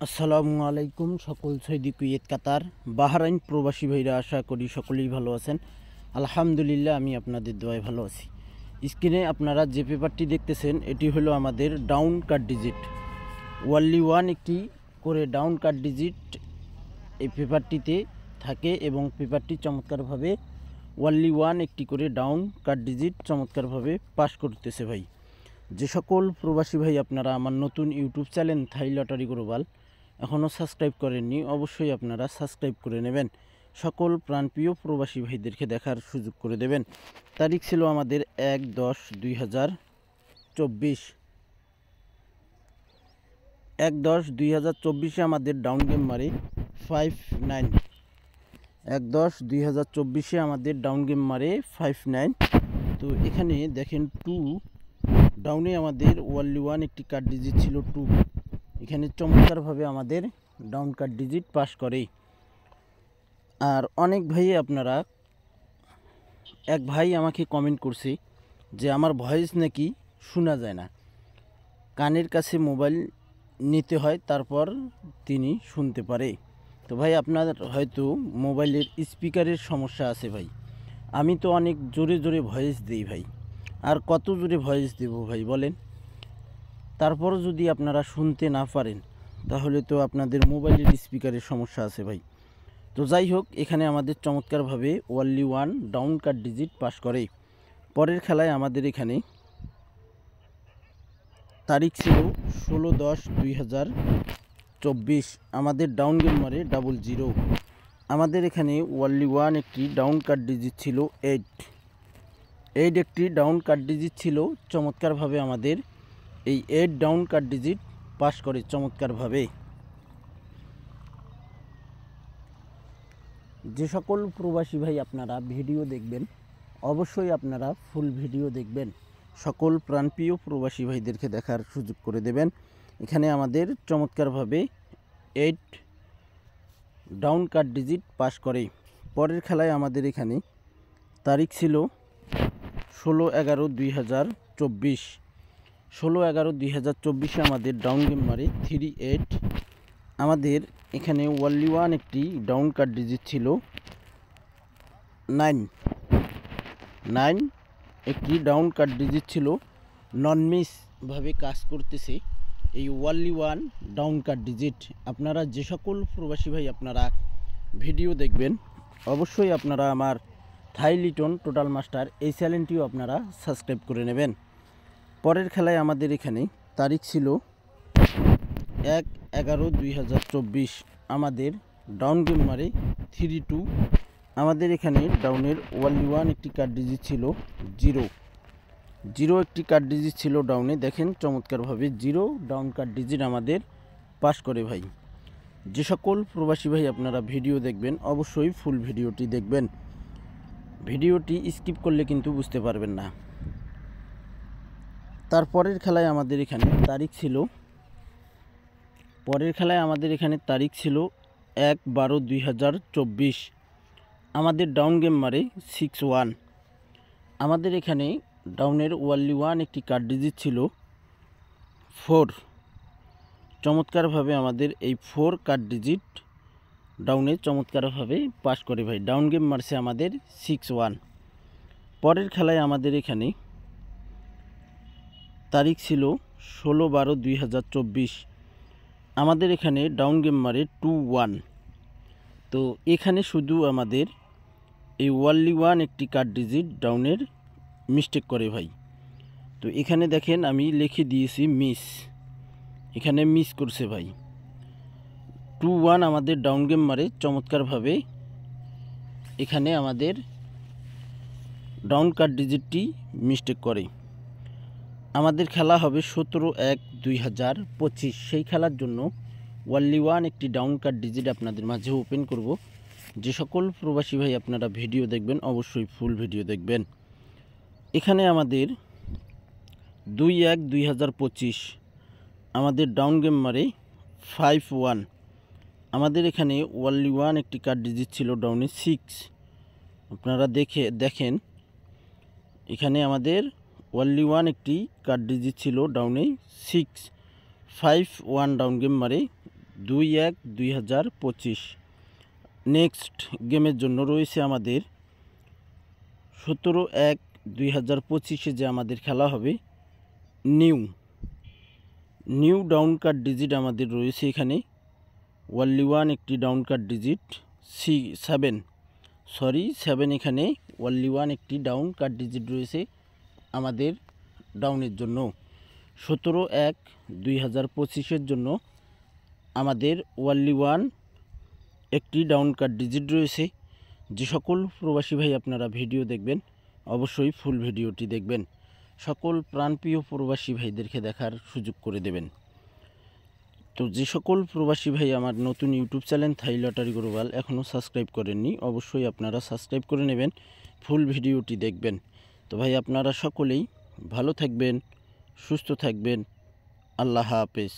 আসসালামু আলাইকুম সকল সৌদি কুয়েত কাতার বাহরাইন প্রবাসী ভাইরা, আশা করি সকলেই ভালো আছেন। আলহামদুলিল্লাহ আমি আপনাদের দোয়ায় ভালো আছি। স্ক্রিনে আপনারা যে পেপারটি দেখতেছেন এটি হলো আমাদের ডাউন কাট ডিজিট ওয়ানলি ওয়ান একটি করে ডাউন কাট ডিজিট এই পেপারটিতে থাকে এবং পেপারটি চমৎকারভাবে ওয়ানলি ওয়ান একটি করে ডাউন কাট ডিজিট চমৎকারভাবে পাস করতেছে ভাই। যে সকল প্রবাসী ভাই আপনারা আমার নতুন ইউটিউব চ্যানেল থাই লটারি গ্লোবাল এখনও সাবস্ক্রাইব করেননি, অবশ্যই আপনারা সাবস্ক্রাইব করে নেবেন। সকল প্রাণপ্রিয় প্রবাসী ভাইদেরকে দেখার সুযোগ করে দেবেন। তারিখ ছিল আমাদের 1/10/2024, 1/10/2024 আমাদের ডাউন গেম মারে 59। 1/10/2024 আমাদের ডাউন গেম মারে 59। তো এখানে দেখেন 2 ডাউনে আমাদের ওয়ানলি ওয়ান একটি কার্ড ডিজিট ছিল 2। এখানে চমৎকারভাবে আমাদের ডাউন কার্ড ডিজিট পাস করে। আর অনেক ভাই আপনারা, এক ভাই আমাকে কমেন্ট করছে যে আমার ভয়েস নাকি শোনা যায় না, কানের কাছে মোবাইল নিতে হয় তারপর তিনি শুনতে পারে। তো ভাই আপনার হয়তো মোবাইলের স্পিকারের সমস্যা আছে ভাই। আমি তো অনেক জোরে জোরে ভয়েস দিই ভাই, আর কত জোরে ভয়েস দেব ভাই বলেন। তারপরও যদি আপনারা শুনতে না পারেন তাহলে তো আপনাদের মোবাইলের স্পিকারের সমস্যা আছে ভাই। তো যাই হোক, এখানে আমাদের চমৎকারভাবে ওয়ানলি ওয়ান ডাউন কাট ডিজিট পাস করে। পরের খেলায় আমাদের এখানে তারিখ ছিল 16/10/2024, আমাদের ডাউন গেম মারে 00। আমাদের এখানে ওয়ানলি ওয়ান একটি ডাউন কাট ডিজিট ছিল 8 একটি ডাউন কাট ডিজিট ছিল। চমৎকারভাবে আমাদের এই 8 ডাউন কাট ডিজিট পাস করে চমৎকারভাবে। যে সকল প্রবাসী ভাই আপনারা ভিডিও দেখবেন, অবশ্যই আপনারা ফুল ভিডিও দেখবেন। সকল প্রাণপ্রিয় প্রবাসী ভাইদেরকে দেখার সুযোগ করে দেবেন। এখানে আমাদের চমৎকারভাবে 8 ডাউন কাট ডিজিট পাস করে। পরের খেলায় আমাদের এখানে তারিখ ছিল 16/11/2024, 16/11/2024 আমাদের ডাউন গেম মারে 38। আমাদের এখানে ওয়ানলি ওয়ান একটি ডাউন কাট ডিজিট ছিল 9 একটি ডাউন কাট ডিজিট ছিল। নন মিসভাবে কাজ করতেছে এই ওয়ানলি ওয়ান ডাউন কাট ডিজিট। আপনারা যে সকল প্রবাসী ভাই আপনারা ভিডিও দেখবেন, অবশ্যই আপনারা আমার থাই লিটন টোটাল মাস্টার এই চ্যানেলটিও আপনারা সাবস্ক্রাইব করে নেবেন। পরের খেলায় আমাদের এখানে তারিখ ছিল 1/11/2024, আমাদের ডাউন গেম মারে 32। আমাদের এখানে ডাউনের ওয়ানলি ওয়ান একটি কার্ড ডিজিট ছিল 0 একটি কার্ড ডিজিট ছিল ডাউনে। দেখেন চমৎকারভাবে 0 ডাউন কার্ড ডিজিট আমাদের পাস করে ভাই। যে সকল প্রবাসী ভাই আপনারা ভিডিও দেখবেন, অবশ্যই ফুল ভিডিওটি দেখবেন। ভিডিওটি স্কিপ করলে কিন্তু বুঝতে পারবেন না। তারপরের খেলায় আমাদের এখানে তারিখ ছিল 1/12/2024, আমাদের ডাউন গেম মারে 61। আমাদের এখানে ডাউনের ওয়ানলি ওয়ান একটি কার্ড ডিজিট ছিল 4। চমৎকারভাবে আমাদের এই 4 কার্ড ডিজিট ডাউনে চমৎকারভাবে পাস করে ভাই। ডাউন গেম মারছে আমাদের 61। পরের খেলায় আমাদের এখানে তারিখ ছিল 16/12/2024, আমাদের এখানে ডাউন গেম মারে 21। তো এখানে শুধু আমাদের এই ওয়ানলি ওয়ান একটি কার্ড ডিজিট ডাউনের মিস্টেক করে ভাই। তো এখানে দেখেন আমি লিখে দিয়েছি মিস, এখানে মিস করছে ভাই। 21 আমাদের ডাউন গেম মারে চমৎকারভাবে। এখানে আমাদের ডাউন কার্ড ডিজিটটি মিস্টেক করে। আমাদের খেলা হবে 17/1/2025, সেই খেলার জন্য ওয়ানলি ওয়ান একটি ডাউন কার্ড ডিজিট আপনাদের মাঝে ওপেন করব। যে সকল প্রবাসী ভাই আপনারা ভিডিও দেখবেন, অবশ্যই ফুল ভিডিও দেখবেন। এখানে আমাদের 2/1/2025 আমাদের ডাউন গেম মারে 51। আমাদের এখানে ওয়ানলি ওয়ান একটি কার্ড ডিজিট ছিল ডাউনে 6। আপনারা দেখেন এখানে আমাদের ওয়ানলি ওয়ান একটি কার্ড ডিজিট ছিল ডাউনে 6। 51 ডাউন গেম মারে 2/1/2025। নেক্সট গেমের জন্য রয়েছে আমাদের 17/1/2025 যে আমাদের খেলা হবে নিউ ডাউন কার্ড ডিজিট আমাদের রয়েছে এখানে ওয়ানলি ওয়ান একটি ডাউন কার্ড ডিজিট 7 এখানে ওয়ানলি ওয়ান একটি ডাউন কার্ড ডিজিট রয়েছে আমাদের ডাউনের জন্য। 17/1/2025 জন্য আমাদের ওয়ানলি ওয়ান একটি ডাউন কার্ড ডিজিট রয়েছে। যে সকল প্রবাসী ভাই আপনারা ভিডিও দেখবেন অবশ্যই ফুল ভিডিওটি দেখবেন, সকল প্রাণপ্রিয় প্রবাসী ভাইদেরকে দেখার সুযোগ করে দেবেন। তো যে সকল প্রবাসী ভাই আমার নতুন ইউটিউব চ্যানেল থাই লটারি গ্লোবাল এখনও সাবস্ক্রাইব করেননি অবশ্যই আপনারা সাবস্ক্রাইব করে নেবেন, ফুল ভিডিওটি দেখবেন। তো ভাই আপনারা সকলেই ভালো থাকবেন, সুস্থ থাকবেন, আল্লাহ হাফেজ।